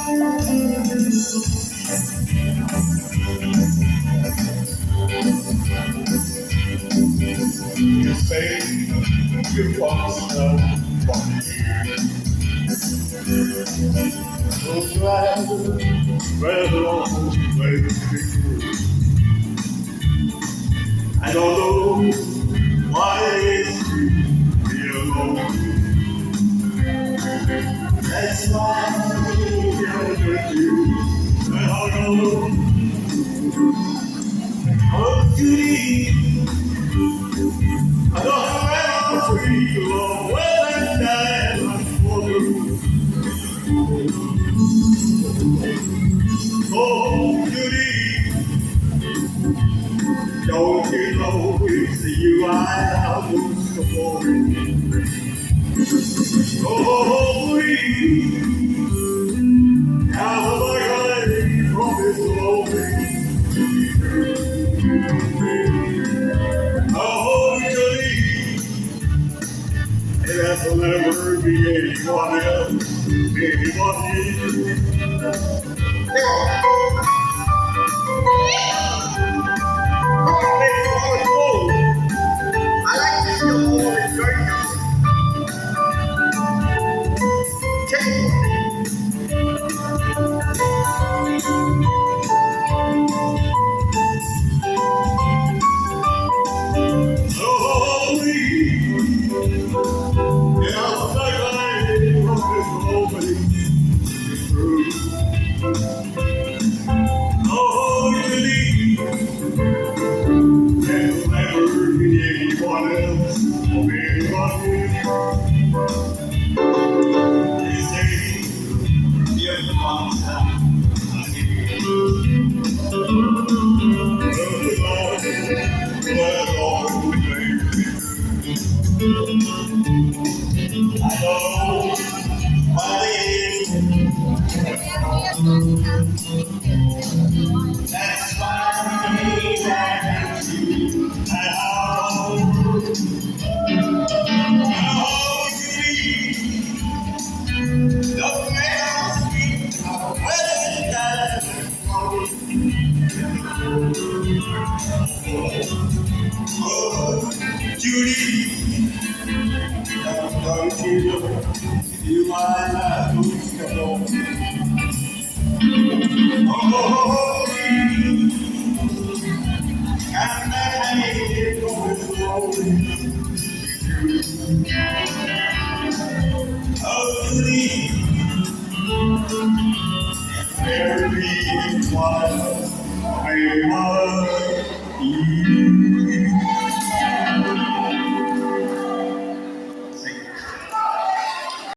You say you want to know from you. So glad where the long way to be through. I don't know why it's be alone. That's why I'm with you. And I don't know what to eat. I don't have to feel or when I die for you. Oh, Judy, don't you know it's you I lose the morning? Oh, please, how am I going from this lonely? Oh, Judy, there'll never be anyone else, anyone I like this new home in Jordan. oh, please, how am I going from this lonely? Oh, Judy, there'll never be anyone else, anyone they say, if I'm well, all the I know why that's why we have you. How you don't make me when oh, Judy, don't you know you are not lose oh, and I hate going slowly. Oh, Judy, there be one,